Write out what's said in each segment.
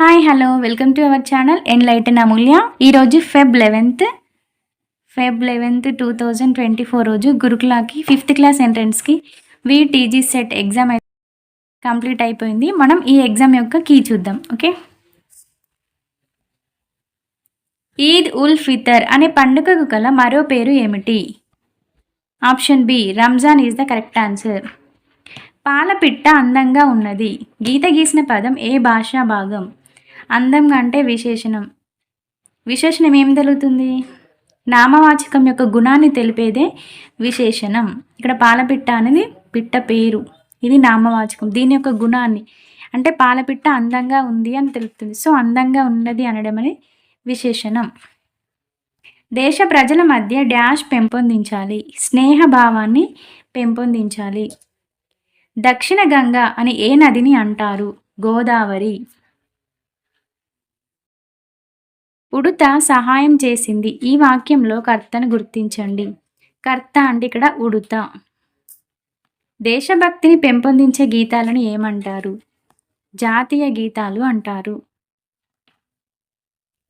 Hi hello welcome to our channel Enlighten Amulya. ఈరోజు Feb 11 2024 రోజు గురుకులాకి 5th క్లాస్ ఎంట్రన్స్కి VTG సెట్ ఎగ్జామ్ కంప్లీట్ అయిపోయింది. మనం ఈ ఎగ్జామ్ యొక్క కీ చూద్దాం. ఓకే, ఈద్ ఉల్ ఫితర్ అనే పండుగకు గల మరో పేరు ఏమిటి? Option B Ramzan is the correct answer. పాలపిట్ట అందంగా ఉన్నది. గీత గీసిన పదం ఏ భాషా భాగం? అందంగా అంటే విశేషణం ఏం తెలుగుతుంది? నామవాచకం యొక్క గుణాన్ని తెలిపేదే విశేషణం. ఇక్కడ పాలపిట్ట అనేది పిట్ట పేరు, ఇది నామవాచకం. దీని యొక్క గుణాన్ని అంటే పాలపిట్ట అందంగా ఉంది అని తెలుపుతుంది. సో అందంగా ఉన్నది అనడం అనేది విశేషణం. దేశ ప్రజల మధ్య డాష్ పెంపొందించాలి, స్నేహభావాన్ని పెంపొందించాలి. దక్షిణ గంగ అని ఏ నదిని అంటారు? గోదావరి. ఉడుత సహాయం చేసింది. ఈ వాక్యంలో కర్తను గుర్తించండి. కర్త అంటే ఇక్కడ ఉడుత. దేశభక్తిని పెంపొందించే గీతాలను ఏమంటారు? జాతీయ గీతాలు అంటారు.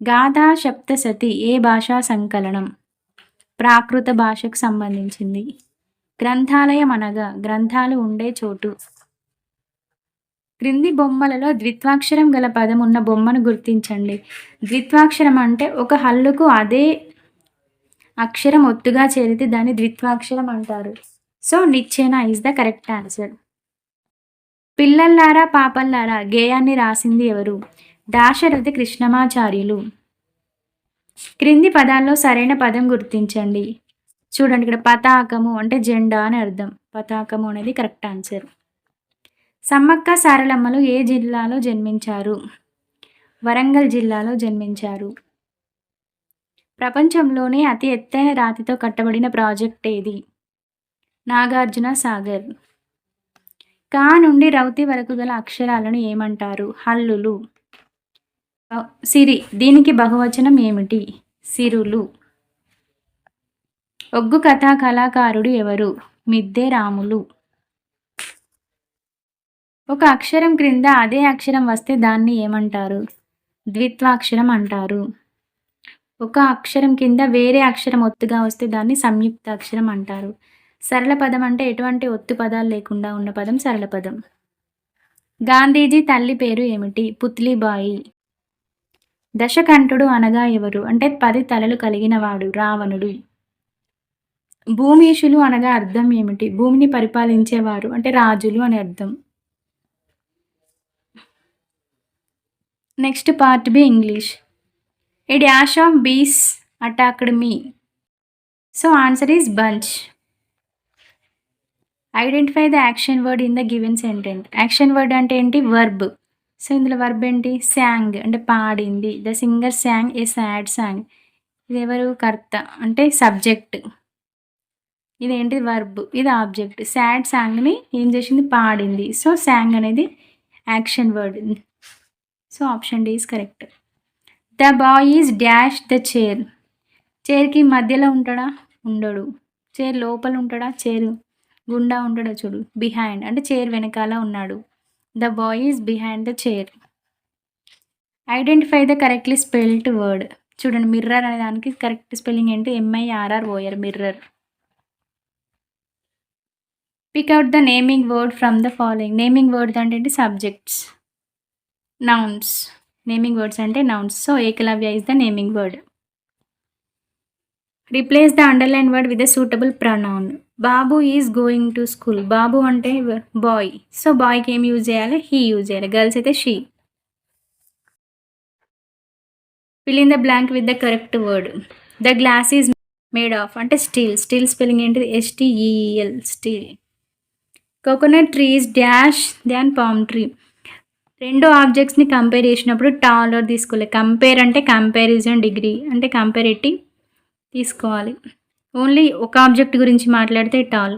గాథా సప్తశతి ఏ భాషా సంకలనం? ప్రాకృత భాషకు సంబంధించింది. గ్రంథాలయం అనగా గ్రంథాలు ఉండే చోటు. క్రింది బొమ్మలలో ద్విత్వాక్షరం గల పదం ఉన్న బొమ్మను గుర్తించండి. ద్విత్వాక్షరం అంటే ఒక హల్లుకు అదే అక్షరం ఒత్తుగా చేరితే దాన్ని ద్విత్వాక్షరం అంటారు. సో నిచ్చెన ఈజ్ ద కరెక్ట్ ఆన్సర్. పిల్లల్లారా పాపల్లారా గేయాన్ని రాసింది ఎవరు? దాశరథి కృష్ణమాచార్యులు. క్రింది పదాల్లో సరైన పదం గుర్తించండి. చూడండి, ఇక్కడ పతాకము అంటే జెండా అని అర్థం. పతాకము అనేది కరెక్ట్ ఆన్సర్. సమ్మక్క సారలమ్మలు ఏ జిల్లాలో జన్మించారు? వరంగల్ జిల్లాలో జన్మించారు. ప్రపంచంలోనే అతి ఎత్తైన రాతితో కట్టబడిన ప్రాజెక్ట్ ఏది? నాగార్జున సాగర్. కా నుండి రౌతి వరకు గల అక్షరాలను ఏమంటారు? హల్లులు. సిరి, దీనికి బహువచనం ఏమిటి? సిరులు. ఒగ్గు కథా కళాకారుడు ఎవరు? మిద్దె రాములు. ఒక అక్షరం క్రింద అదే అక్షరం వస్తే దాన్ని ఏమంటారు? ద్విత్వాక్షరం అంటారు. ఒక అక్షరం కింద వేరే అక్షరం ఒత్తుగా వస్తే దాన్ని సంయుక్తాక్షరం అంటారు. సరళ పదం అంటే ఎటువంటి ఒత్తు పదాలు లేకుండా ఉన్న పదం సరళ పదం. గాంధీజీ తల్లి పేరు ఏమిటి? పుత్లిబాయి. దశకంఠుడు అనగా ఎవరు? అంటే 10 తలలు కలిగిన వాడు, రావణుడు. భూమీషులు అనగా అర్థం ఏమిటి? భూమిని పరిపాలించేవారు అంటే రాజులు అని అర్థం. Next part B English. A dash of bees attacked me. So answer is bunch. Identify the action word in the given sentence. Action word అంటే ఏంటి? వర్బ్. సో ఇందులో వర్బ్ ఏంటి? శాంగ్ అంటే పాడింది. The singer sang a sad song. ఇది ఎవరు? కర్త అంటే సబ్జెక్ట్. ఇదేంటి? వర్బ్. ఇది ఆబ్జెక్ట్. సాడ్ సాంగ్ని ఏం చేసింది? పాడింది. సో శాంగ్ అనేది action word. So option D is correct. The boy is dash the chair. చైర్కి మధ్యలో ఉంటాడా? ఉండడు. చైర్ లోపల ఉంటాడా? చైర్ గుండా ఉంటాడా? చూడు, బిహైండ్ అంటే చైర్ వెనకాల ఉన్నాడు. The boy is behind the chair. Identify the correctly spelled word. చూడండి, మిర్రర్ అనే దానికి కరెక్ట్ స్పెల్లింగ్ ఏంటి? MIRROR, mirror. Pick out the naming word from the following. Naming word అంటే ఏంటి? సబ్జెక్ట్స్. నౌన్స్. నేమింగ్ వర్డ్స్ అంటే nouns. So Ekalavya is the naming word. Replace the underline word with the suitable pronoun. Babu is going to school. Babu అంటే boy. So బాయ్కి ఏం use చేయాలి? He use చేయాలి. Girls అయితే she. Fill in the blank with the correct word. The glass is made of అంటే steel. Steel spelling ఏంటిది? STEEL, steel. Coconut tree is dash than palm tree. రెండు ఆబ్జెక్ట్స్ని compare చేసినప్పుడు taller తీసుకోవాలి. Compare అంటే comparison, degree అంటే comparative తీసుకోవాలి. Only ఒక object గురించి మాట్లాడితే టాల్,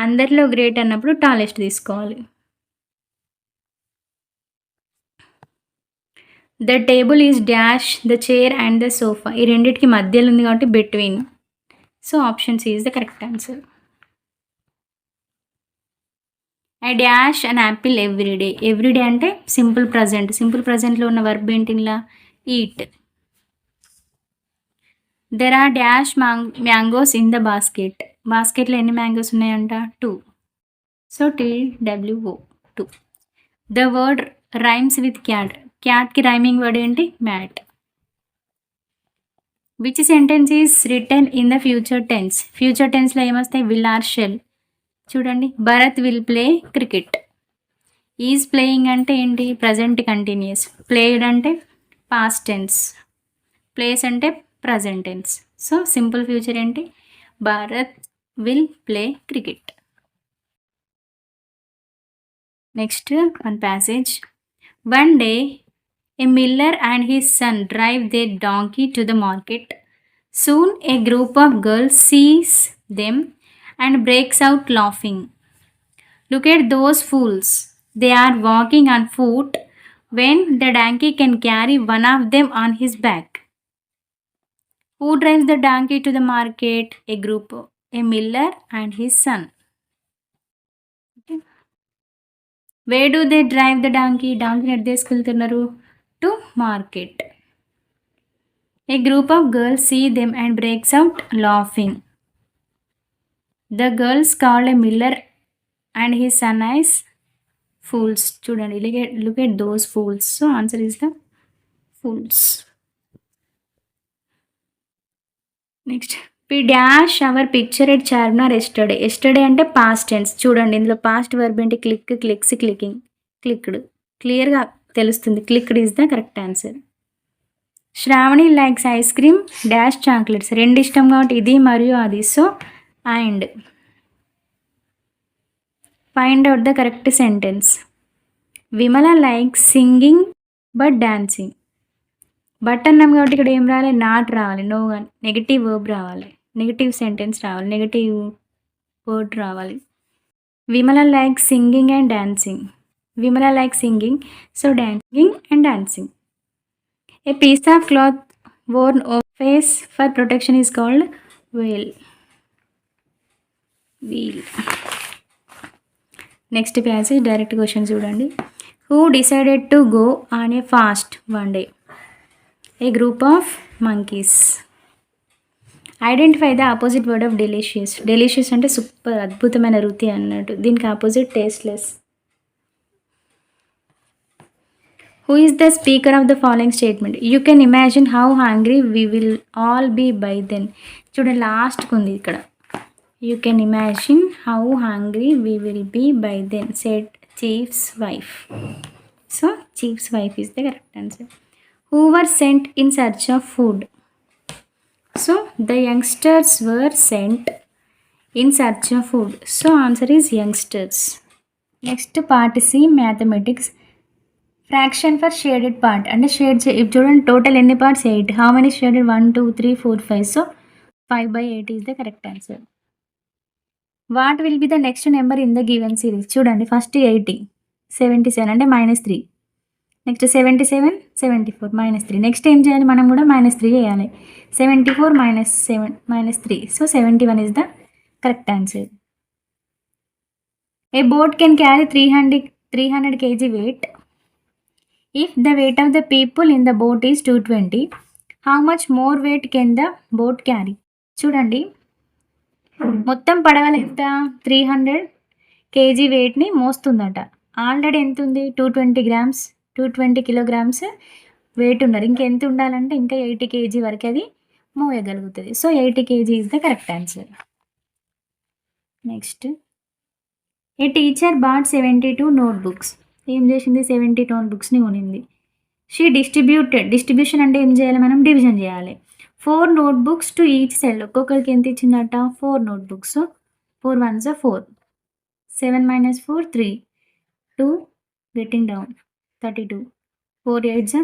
అందరిలో గ్రేట్ అన్నప్పుడు టాలెస్ట్ తీసుకోవాలి. The table is dash the chair and the sofa. ఈ రెండింటికి మధ్యలో ఉంది కాబట్టి between. So option C is the correct answer. I dash an apple everyday. Everyday అంటే సింపుల్ ప్రజెంట్. సింపుల్ ప్రజెంట్లో ఉన్న వర్బ్ ఏంటి ఇలా? Eat. There are dash mangoes in the basket. బాస్కెట్లో ఎన్ని మ్యాంగోస్ ఉన్నాయంట? 2. So TWO 2. The word rhymes with cat. క్యాట్కి rhyming word ఏంటి? Mat. Which sentence is written in the future tense. Future టెన్స్లో ఏమొస్తాయి? Will or shall. చూడండి, Bharat will play cricket. Is playing అంటే ఏంటి? Present continuous. ప్లేడ్ అంటే past tense. Plays అంటే present tense. So simple future ఏంటి? Bharat will play cricket. Next one passage. One day a miller and his son drive their donkey to the market. Soon a group of girls sees them and breaks out laughing. Look at those fools. They are walking on foot when the donkey can carry one of them on his back. Who drives the donkey to the market? A group, a miller and his son. Okay. Where do they drive the donkey? Donkey at తీసుకెళ్తున్నారు? To market. A group of girls see them and breaks out laughing. The girls call a miller and his son as fools. Chudandi, look at those fools. So answer is the fools. Next, we dash our picture at Charminar yesterday. Yesterday అంటే past tense. చూడండి, ఇందులో past verb ఏంటి? Click, clicks, clicking, clicked. క్లియర్గా తెలుస్తుంది. Clicked is the correct answer. Shravani likes ice cream dash chocolates. రెండు ఇష్టం కాబట్టి ఇది మరియు అది. So and. Find out the correct sentence. Vimala likes singing but dancing. But అన్నాం కాబట్టి ఇక్కడ ఏం రావాలి? నాట్ రావాలి. నో కానీ నెగిటివ్ వర్బ్ రావాలి. నెగిటివ్ సెంటెన్స్ రావాలి. నెగిటివ్ వర్డ్ రావాలి. Vimala likes singing and dancing. Vimala likes singing, so dancing and dancing. A piece of cloth worn over face for protection is called veil. Veil. Next passage, direct question చూడండి. Who decided to go on a fast one day? A group of monkeys. Identify the opposite word of delicious. Delicious అంటే super, అద్భుతమైన రుచి అన్నట్టు. దీనికి opposite tasteless. Who is the speaker of the following statement? You can imagine how hungry we will all be by then. చూడండి, లాస్ట్కి ఉంది ఇక్కడ. You can imagine how hungry we will be by then, said chief's wife. So chief's wife is the correct answer. Who were sent in search of food? So the youngsters were sent in search of food. So answer is youngsters. Next part C, mathematics. Fraction for shaded part అంటే shade చూడండి, total ఎన్ని parts? 8. How many shaded? 1 2 3 4 5. So 5/8 is the correct answer. What will be the next number in the given series? చూడండి, first 80, 77 అంటే -3. Next 77, 74 -3. Next ఏం చేయాలి? మనం కూడా -3 చేయాలి. 74 -3. So 71 is the correct answer. A boat can carry 300 kg weight. If the weight of the people in the boat is 220, how much more weight can the boat carry? చూడండి, మొత్తం పడవలు ఎంత? 300 kg వెయిట్ని మోస్తుందట. Already ఎంత ఉంది? 220 grams, 220 kilograms wait ఉన్నారు. ఇంకెంత ఉండాలంటే ఇంకా 80 kg వరకు అది మోయగలుగుతుంది. So 80 kg is the correct answer. Next, a teacher bought 72 notebooks. ఏం చేసింది? 70 notebooksని కొనింది. షీ డిస్ట్రిబ్యూషన్ అంటే ఏం చేయాలి? మనం డివిజన్ చేయాలి. 4 notebooks టు ఈచ్ సెల్. ఒక్కొక్కరికి ఎంత ఇచ్చిందట? 4 notebooks. So 4 1s 4. 7 - 4 3. 2 getting down 32. 4 8s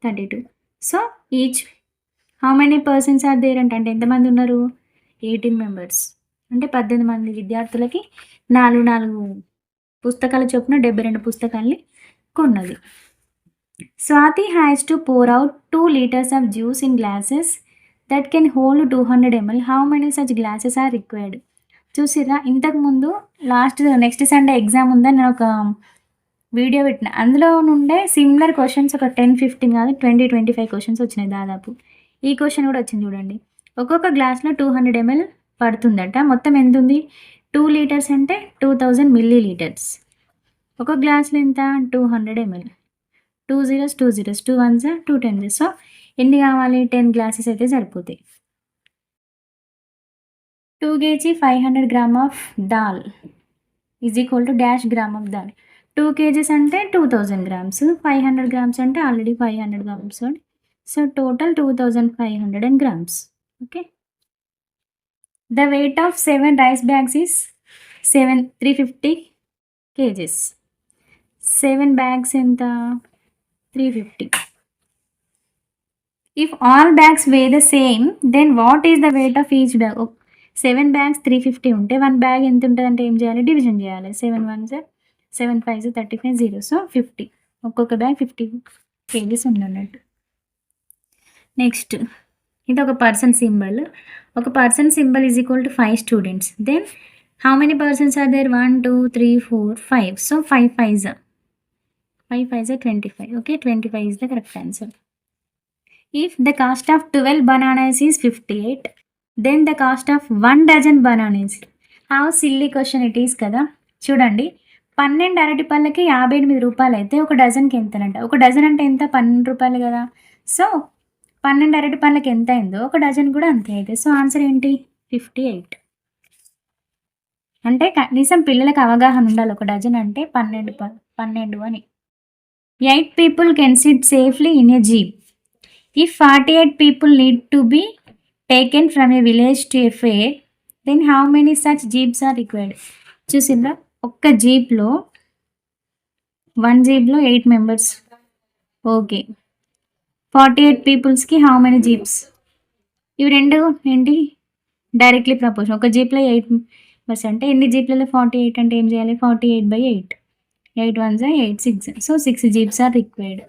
32. So each how many persons are there అంటే ఎంతమంది ఉన్నారు? 18 members. అంటే 18 మంది విద్యార్థులకి 4 పుస్తకాల చొప్పున 72 పుస్తకాల్ని కొన్నది. Swathi has to pour out 2 liters of juice in glasses that can hold 200 ml. How many such glasses are required? చూసిర్రా? ఇంతకుముందు నెక్స్ట్ సండే ఎగ్జామ్ ఉందని నేను ఒక వీడియో పెట్టిన. అందులో నుండే సిమిలర్ క్వెషన్స్ ఒక 10, 15 కాదు 20, 25 క్వెషన్స్ వచ్చినాయి దాదాపు. ఈ క్వెషన్ కూడా వచ్చింది చూడండి. ఒక్కొక్క గ్లాస్‌లో 200 ఎంఎల్ పడుతుందట. మొత్తం ఎంతుంది? 2 లీటర్స్ అంటే 2000 మిల్లీ లీటర్స్. ఒక గ్లాస్‌లో ఎంత? 200 ML. 2 zeros, 2 zeros, 2 ones, 2 tens. So, ఎన్ని కావాలి? 10 గ్లాసెస్ అయితే సరిపోతాయి. 2 kg 500 gram of dal is equal to dash gram of dal. 2 kgs అంటే 2000 గ్రామ్స్, 500 గ్రామ్స్ అంటే already 500 grams. So, total 2500 grams. Okay. The weight of 7 rice bags is 350 kgs. 7 bags ఎంత? 350. If all bags weigh the same, then what is the weight of each bag? 7 bags 350 ఉంటే 1 bag ఎంత ఉంటుందంటే ఏం చేయాలి? Division చేయాలి. 7 1s 7 5s 35 0. So 50. ఒక్కొక్క bag 50 kgs ఉన్నట్టు. Next ఇది ఒక పర్సన్ సింబల్. ఒక person symbol is equal to 5 students. Then how many persons are there? 1 2 3 4 5. So 5 5s 25. Okay, 25 is the correct answer. If the cost of 12 bananas is 58, then the cost of 1 dozen bananas. How silly question it is కదా. చూడండి, 12 అరటి పళ్ళకి 58 రూపాయలు అయితే ఒక డజన్కి ఎంతనంట? ఒక dozen అంటే ఎంత? 12 రూపాయలు కదా. సో 12 అరటి పళ్ళకి ఎంత అయిందో ఒక డజన్ కూడా అంతే అయితే. సో ఆన్సర్ ఏంటి? 58. అంటే కనీసం పిల్లలకు అవగాహన ఉండాలి, ఒక డజన్ అంటే 12 అని. 8 people can sit safely in a jeep. If 48 people need to be taken from a village to a fair, then how many such jeeps are required? చూసిందా? ఒక్క జీప్లో 1 జీప్లో 8 మెంబర్స్. ఓకే, 48 పీపుల్స్కి హౌ మెనీ జీప్స్? ఇవి రెండు ఏంటి? Directly proportion. ఒక జీప్లో 8 మెంబర్స్ అంటే ఎన్ని జీప్లలో 48 అంటే ఏం చేయాలి? 48/8. 8 1s 8 6. So 6 jeeps are required.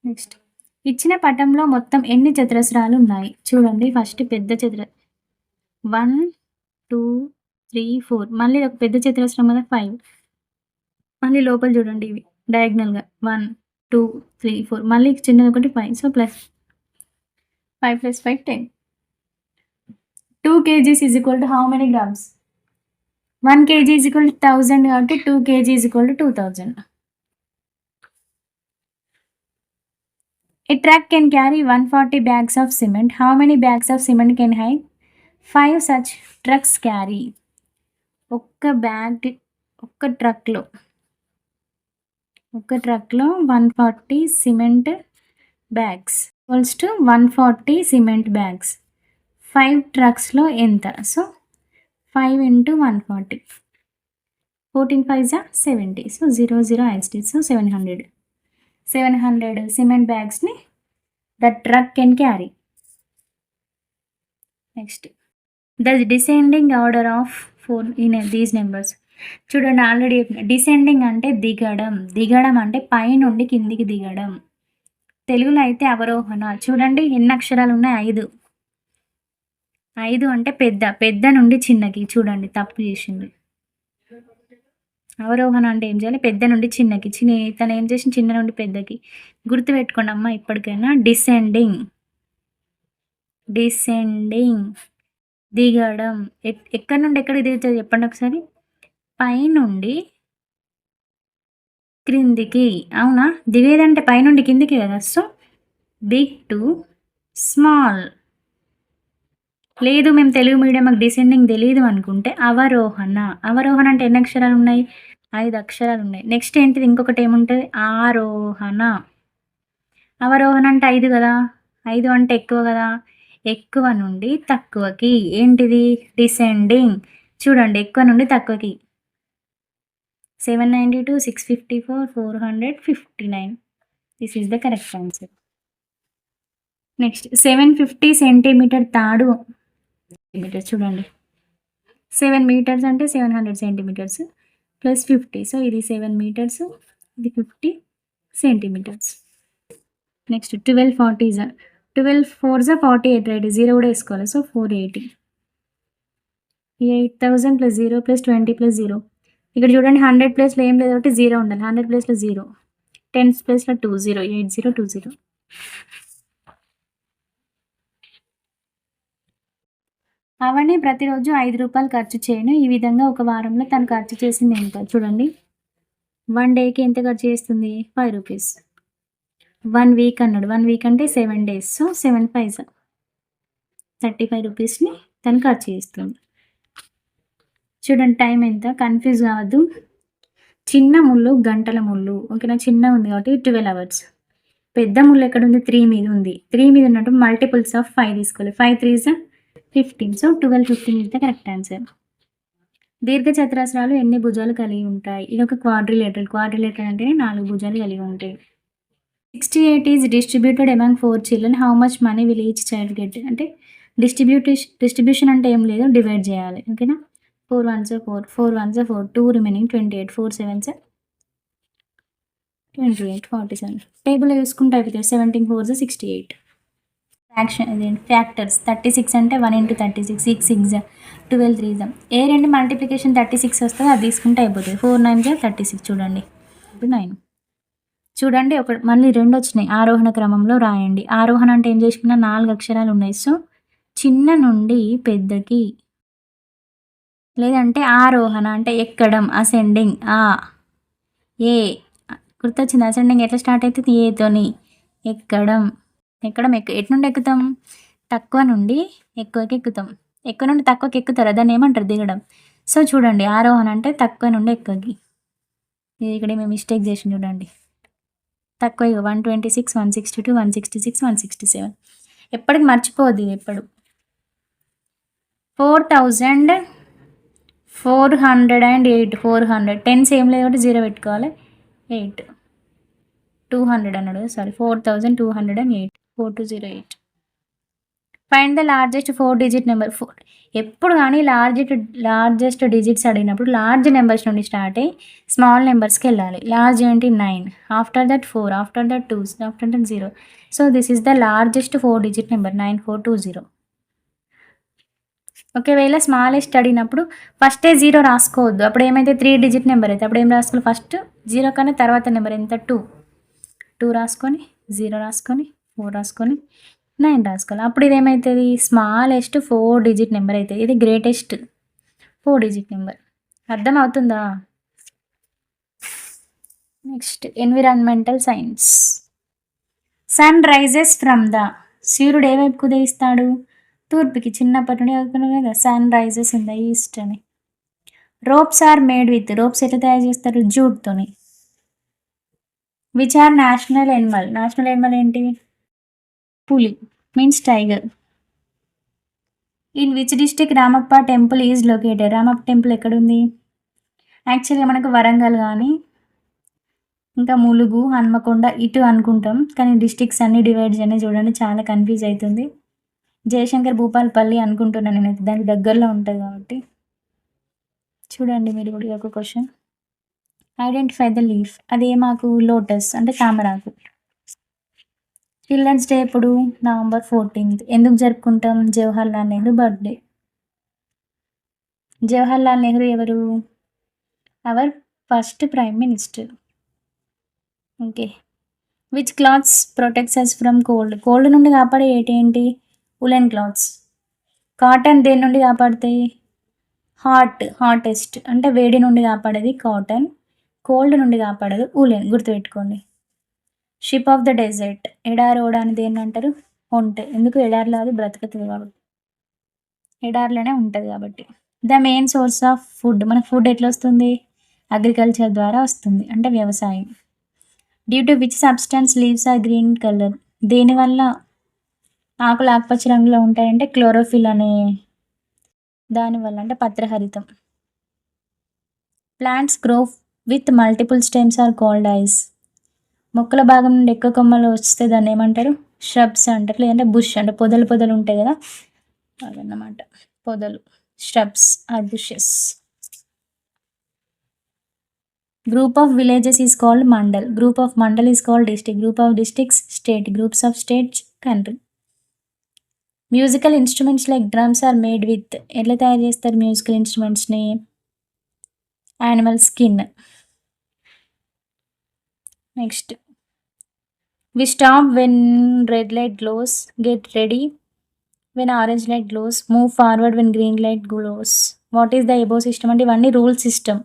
Next, ఇచ్చిన పటంలో మొత్తం ఎన్ని చతురస్రాలు ఉన్నాయి? చూడండి, ఫస్ట్ పెద్ద 1 2 3 4. మళ్ళీ ఒక పెద్ద చతురస్రం కదా 5. మళ్ళీ లోపల చూడండి, ఇవి డయాగ్నల్గా 1 2 3 4. మళ్ళీ చిన్నది ఒకటి 5. So +5 + 5 10. 2 kgs is equal to how many grams? 1 kg is equal to 1000 కాబట్టి 2 kg is equal to 2000. A truck can carry 140 bags of cement. How many bags of cement can 5 such trucks carry? ఒక్క ట్రక్లో 140 cement bags equals to 140 cement bags. 5 ట్రక్స్లో ఎంత? So 5 × 140. 14 5s 70. So 0 0 IST. So 700 cement bagsని the truck can carry. Next, the descending order of 4 in these numbers. చూడండి, already descending అంటే దిగడం అంటే పై నుండి కిందికి దిగడం. తెలుగులో అయితే అవరోహణ. చూడండి ఎన్ని అక్షరాలు ఉన్నాయి? 5. 5 అంటే పెద్ద నుండి చిన్నకి. చూడండి, తప్పు చేసింది. అవరోహణ అంటే ఏం చేయాలి? పెద్ద నుండి చిన్నకి. తను ఏం చేసిన? చిన్న నుండి పెద్దకి. గుర్తుపెట్టుకోండి అమ్మ ఇప్పటికైనా. డిసెండింగ్ దిగడం. ఎక్కడి నుండి ఎక్కడికి దిగుతుంది చెప్పండి ఒకసారి? పై నుండి క్రిందికి. అవునా? దిగేదంటే పై నుండి కిందికి కదా. So big to small. లేదు మేము తెలుగు మీడియం, మాకు డిసెండింగ్ తెలియదు అనుకుంటే అవరోహణ అంటే ఎన్ని అక్షరాలు ఉన్నాయి? 5 అక్షరాలు ఉన్నాయి. నెక్స్ట్ ఏంటిది? ఇంకొకటి ఏముంటుంది? ఆరోహణ. అవరోహణ అంటే 5 కదా. 5 అంటే ఎక్కువ కదా. ఎక్కువ నుండి తక్కువకి. ఏంటిది? డిసెండింగ్. చూడండి, ఎక్కువ నుండి తక్కువకి. 792 654 459. This is the correct answer. Next, 750 centimetre తాడు. చూడండి, 7 మీటర్స్ అంటే 700 సెంటీమీటర్స్ + 50. సో ఇది 7 మీటర్స్, ఇది 50 సెంటీమీటర్స్. Next 12 40s 12 4 48 right. 0 కూడా వేసుకోవాలి. సో 480. 8000 plus 0 plus 20 plus 0. ఇక్కడ చూడండి 100 ప్లేస్లో ఏం లేదు కాబట్టి 0 ఉండాలి. 100 ప్లేస్లో 0, 10 ప్లేస్లో 2, 0, 8020. అవన్నీ ప్రతిరోజు 5 రూపాయలు ఖర్చు చేయను. ఈ విధంగా ఒక వారంలో తను ఖర్చు చేసింది ఎంత చూడండి. 1 డేకి ఎంత ఖర్చు చేస్తుంది? 5 రూపీస్. 1 వీక్ అన్నాడు. 1 వీక్ అంటే 7 డేస్. సో 7 5 35 రూపీస్ని తను ఖర్చు చేస్తుంది. చూడండి టైం ఎంత, కన్ఫ్యూజ్ కావద్దు. చిన్న ముళ్ళు గంటల ముళ్ళు, ఓకేనా? చిన్న ఉంది కాబట్టి 12 అవర్స్. పెద్ద ముళ్ళు ఎక్కడ ఉంది? 3 మీద ఉంది. 3 మీద ఉన్నట్టు మల్టిపుల్స్ ఆఫ్ 5 తీసుకోవాలి. 5 3 15. సో 12 15 ఇస్తే కరెక్ట్ ఆన్సర్. దీర్ఘచతురస్రాలు ఎన్ని భుజాలు కలిగి ఉంటాయి? ఇది ఒక క్వాడ్రిలేటరల్. క్వాడ్రిలేటరల్ అంటే 4 భుజాలు కలిగి ఉంటాయి. 68 is distributed among 4 children. How much money will each child get? అంటే డిస్ట్రిబ్యూషన్ అంటే ఏం లేదు, డివైడ్ చేయాలి, ఓకేనా? 4 1 4, 4 1 4, 2 రిమైనింగ్ 28, 4 7 28, 47. టేబుల్లో చూసుకుంటే అయిపోతుంది. 17 4 68. ఫ్యాక్టర్స్ 36 అంటే 1 into 36, 6 6 12 3. ఏ రెండు మల్టిప్లికేషన్ 36 వస్తుందో అది తీసుకుంటే అయిపోతుంది. 4 9 36. చూడండి ఇప్పుడు 9. చూడండి మళ్ళీ 2 వచ్చినాయి. ఆరోహణ క్రమంలో రాయండి. ఆరోహణ అంటే ఏం చేసుకున్నా 4 అక్షరాలు ఉన్నాయి. సో చిన్న నుండి పెద్దకి, లేదంటే ఆరోహణ అంటే ఎక్కడం, అసెండింగ్. ఏ గుర్తొచ్చింది? అసెండింగ్ ఎట్లా స్టార్ట్ అవుతుంది? ఏతోని. ఎక్కడం. ఎటు నుండి ఎక్కుతాం? తక్కువ నుండి ఎక్కువకి ఎక్కుతాం. ఎక్కువ నుండి తక్కువకి ఎక్కుతారా? దాన్ని ఏమంటారు? దిగడం. సో చూడండి ఆరోహణ అంటే తక్కువ నుండి ఎక్కువకి. ఇది ఇక్కడ మేము మిస్టేక్ చేసి చూడండి. తక్కువ 126, 162, 166, 167. ఎప్పటికి మర్చిపోద్ది ఇది ఎప్పుడు. 4408. 400 10 సేమ్ లేదు కాబట్టి 0 పెట్టుకోవాలి. 8 200 అన్నాడు. Sorry 4208. 4208. Find the largest 4 digit number. ఎప్పుడు కానీ లార్జెస్ట్ డిజిట్స్ అడిగినప్పుడు లార్జ్ నెంబర్స్ నుండి స్టార్ట్ అయ్యి స్మాల్ నెంబర్స్కి వెళ్ళాలి. లార్జ్ ఏంటి? 9, after that 4, after that 2, after that 0. So this is the largest 4 digit number 9420. ఒకవేళ స్మాలెస్ట్ అడిగినప్పుడు ఫస్టే 0 రాసుకోవద్దు. అప్పుడు ఏమైతే 3 digit నెంబర్ అయితే అప్పుడు ఏం రాసుకోవాలి? ఫస్ట్ 0 కన్నా తర్వాత నెంబర్ ఎంత? 2 రాసుకొని 0 రాసుకొని 4 రాసుకొని 9 రాసుకోవాలి. అప్పుడు ఇది ఏమవుతుంది? స్మాలెస్ట్ 4 digit నెంబర్ అవుతుంది. ఇది గ్రేటెస్ట్ 4 digit నెంబర్. అర్థం అవుతుందా? Next environmental science. Sun rises from the. సూర్యుడు ఏ వైపుకు ఉదయిస్తాడు? తూర్పుకి. చిన్నప్పటి నుండి అనుకున్నాం కదా, sun rises in the east అని. Ropes are made with. రోప్స్ ఎట్లా తయారు చేస్తారు? జూట్తోని. Which are national animal. National animal ఏంటి? పులి, means tiger. In which district Ramappa temple is located. Ramappa temple ఎక్కడుంది? యాక్చువల్గా మనకు వరంగల్ కానీ ఇంకా ములుగు, హన్మకొండ ఇటు అనుకుంటాం, కానీ డిస్ట్రిక్ట్స్ అన్ని డివైడ్ చేయని చూడండి చాలా కన్ఫ్యూజ్ అవుతుంది. జయశంకర్ భూపాలపల్లి అనుకుంటున్నాను నేనైతే, దానికి దగ్గరలో ఉంటుంది కాబట్టి. చూడండి మీరు కూడా ఒక క్వశ్చన్. Identify the leaf. అదేమాకు? లోటస్ అంటే తామరాకు. చిల్డ్రన్స్ డే ఎప్పుడు? November 14th. ఎందుకు జరుపుకుంటాం? జవహర్లాల్ నెహ్రూ బర్త్డే. జవహర్లాల్ నెహ్రూ ఎవరు? Our first prime minister. Okay. Which clothes protects us from cold. Cold నుండి కాపాడే ఏంటి? Woollen clothes. కాటన్ దేని నుండి కాపాడుతాయి? హాటెస్ట్ అంటే వేడి నుండి కాపాడేది కాటన్, కోల్డ్ నుండి కాపాడేది ఉలెన్. గుర్తుపెట్టుకోండి. Ship of the desert. ఎడారి ఓడ అని దేన్ని అంటారు? ఒంటె. ఎందుకు? ఎడారిలో అది బ్రతుకుతుంది కాబట్టి, ఎడారిలోనే ఉంటుంది కాబట్టి. The main source of food. మనకు ఫుడ్ ఎట్లా వస్తుంది? అగ్రికల్చర్ ద్వారా వస్తుంది, అంటే వ్యవసాయం. Due to which substance leaves are green colour. దేనివల్ల ఆకులు ఆకుపచ్చ రంగులో ఉంటాయంటే క్లోరోఫిల్ అనే దానివల్ల, అంటే పత్రహరితం. Plants grow with multiple stems are called ice. మొక్కల భాగం నుండి ఎక్కువ కొమ్మలు వస్తే దాన్ని ఏమంటారు? shrubs అంటారు, లేదంటే బుష్ అంటే పొదలు ఉంటాయి కదా అదన్నమాట. పొదలు, shrubs or bushes. Group of villages is called mandal. Group of mandal is called district. Group of districts state. Groups of states country. Musical instruments like drums are made with ఎట్లా తయారు చేస్తారు musical ఇన్స్ట్రుమెంట్స్ని? Animal skin. Next we stop when red light glows, get ready when orange light glows, move forward when green light glows. What is the above system అంటే ఇవన్నీ rule system.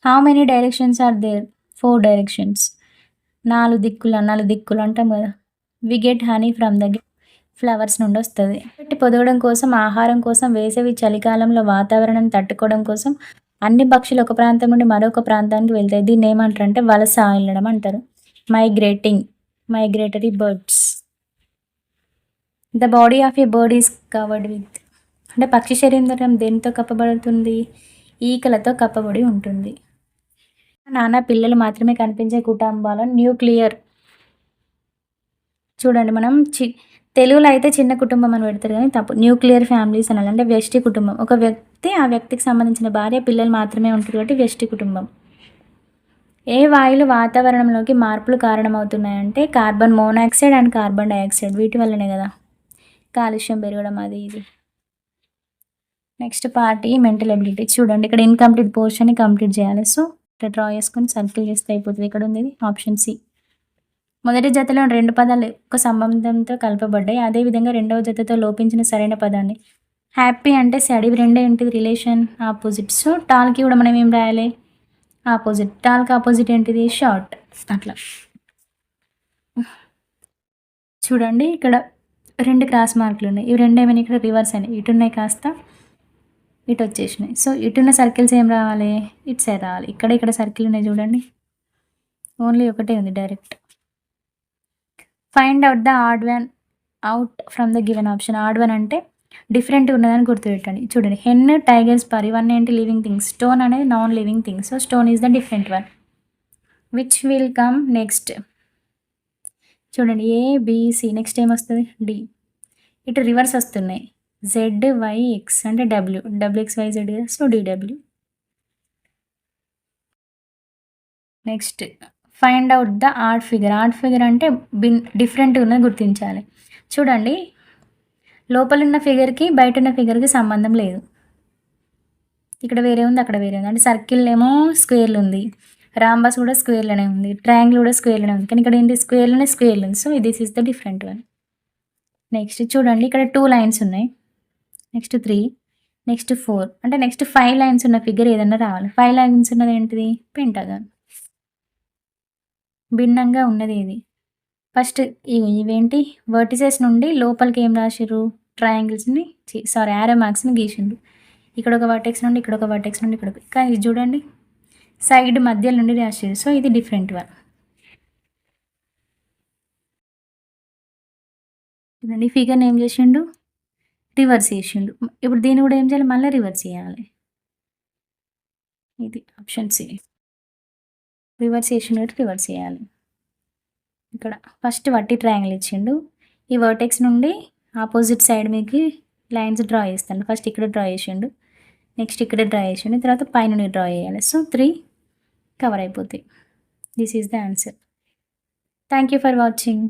How many directions are there? 4 directions. 4 దిక్కులు అంటాం కదా. We get honey from the flowers నుండి వస్తుంది. పొదగడం కోసం, ఆహారం కోసం, వేసవి చలికాలంలో వాతావరణం తట్టుకోవడం కోసం అన్ని పక్షులు ఒక ప్రాంతం నుండి మరొక ప్రాంతానికి వెళ్తాయి. దీన్ని ఏమంటారు అంటే వలస వెళ్ళడం అంటారు. Migrating, migratory birds. The body of A bird is covered with అంటే పక్షి శరీరం దేనితో కప్పబడుతుంది? ఈకలతో కప్పబడి ఉంటుంది. నాన్న పిల్లలు మాత్రమే కనిపించే కుటుంబాలను న్యూక్లియర్. చూడండి మనం తెలుగులో అయితే చిన్న కుటుంబం అని పెడతారు కానీ తప్పు. న్యూక్లియర్ ఫ్యామిలీస్ అనాలి. అంటే వ్యష్టి కుటుంబం. ఒక వ్యక్తి, ఆ వ్యక్తికి సంబంధించిన భార్య పిల్లలు మాత్రమే ఉంటారు కాబట్టి వ్యష్టి కుటుంబం. ఏ వాయువులు వాతావరణంలోకి మార్పులు కారణమవుతున్నాయంటే carbon monoxide and carbon dioxide. వీటి వల్లనే కదా కాలుష్యం పెరగడం అది ఇది. Next part mental ability. చూడండి ఇక్కడ ఇన్కంప్లీట్ పోర్షన్ని కంప్లీట్ చేయాలి. సో ఇట్లా డ్రా చేసుకొని సర్కిల్ చేస్తే అయిపోతుంది. ఇక్కడ ఉంది ఆప్షన్ సి. మొదటి జతలో 2 పదాలు ఒక సంబంధంతో కలపబడ్డాయి. అదేవిధంగా రెండవ జతతో లోపించిన సరైన పదాన్ని. హ్యాపీ అంటే సాడ్. ఇవి రెండే ఏంటిది? Relation, opposite. సో టాల్కి కూడా మనం ఏం రాయాలి? ఆపోజిట్. టాల్కి ఆపోజిట్ ఏంటిది? షార్ట్. అట్లా చూడండి ఇక్కడ 2 క్రాస్ మార్కులు ఉన్నాయి. ఇవి రెండు ఏమైనా ఇక్కడ రివర్స్ అయినాయి. ఇటున్నాయి కాస్త ఇటు వచ్చేసినాయి. సో ఇటున్న సర్కిల్స్ ఏం రావాలి? ఇటు సైడ్ రావాలి. ఇక్కడ సర్కిల్ ఉన్నాయి చూడండి. ఓన్లీ ఒకటే ఉంది direct. Find out the odd one out from the given option. Odd one అంటే డిఫరెంట్ ఉన్నదని గుర్తుపెట్టండి. చూడండి హెన్, టైగర్, స్పర్ ఇవన్నీ ఏంటి? Living things. స్టోన్ అనేది non living thing. So stone is the different one. Which will come next? చూడండి ఏ, B, C. Next ఏమొస్తుంది? D. ఇటు reverse వస్తున్నాయి. జెడ్, వై, ఎక్స్ అంటే డబ్ల్యూ. డబ్ల్యూఎక్స్, వై, జెడ్ కదా. So DW. Next find out the odd figure. Add figure అంటే different ఉన్నది గుర్తించాలి. చూడండి లోపల ఉన్న ఫిగర్కి బయట ఉన్న ఫిగర్కి సంబంధం లేదు. ఇక్కడ వేరే ఉంది, అక్కడ వేరే ఉంది. అంటే సర్కిల్ ఏమో స్క్వేర్లు ఉంది, రాంబస్ కూడా స్క్వేర్లోనే ఉంది, ట్రయాంగిల్ కూడా స్క్వేర్లోనే ఉంది. కానీ ఇక్కడ ఏంటి? స్క్వేర్లోనే స్క్వేర్లు ఉంది. So this is the different one. Next చూడండి ఇక్కడ 2 లైన్స్ ఉన్నాయి. నెక్స్ట్ 3, నెక్స్ట్ 4 అంటే నెక్స్ట్ 5 లైన్స్ ఉన్న ఫిగర్ ఏదన్నా రావాలి. 5 లైన్స్ ఉన్నది ఏంటిది? పెంటగాన్. భిన్నంగా ఉన్నది ఇది. ఫస్ట్ ఇవేంటి? వర్టిసెస్ నుండి లోపలికి ఏం రాసిర్రు? ట్రయాంగిల్స్ని యారో మార్క్స్ని గీసిండ్రు. ఇక్కడ ఒక వర్టెక్స్ నుండి, ఇక్కడ ఒక వర్టెక్స్ నుండి, ఇక్కడ కానీ ఇది చూడండి సైడ్ మధ్య నుండి రాసిర్రు. సో ఇది డిఫరెంట్ వన్. చూడండి ఫిగర్ని ఏం చేసిండు? రివర్స్ చేసిండు. ఇప్పుడు దీన్ని కూడా ఏం చేయాలి? మళ్ళీ రివర్స్ చేయాలి. ఇది ఆప్షన్ సి. రివర్స్ చేసిండు కాబట్టి రివర్స్ చేయాలి. ఇక్కడ ఫస్ట్ వట్టి ట్రయాంగిల్ ఇచ్చిండు. ఈ వర్టెక్స్ నుండి ఆపోజిట్ సైడ్ మీకు లైన్స్ డ్రా చేస్తాను. ఫస్ట్ ఇక్కడ డ్రా చేసిండు, నెక్స్ట్ ఇక్కడ డ్రా చేసిండు, తర్వాత పైన డ్రా చేయాలి. సో 3 కవర్ అయిపోతాయి. This is the answer. Thank you for watching.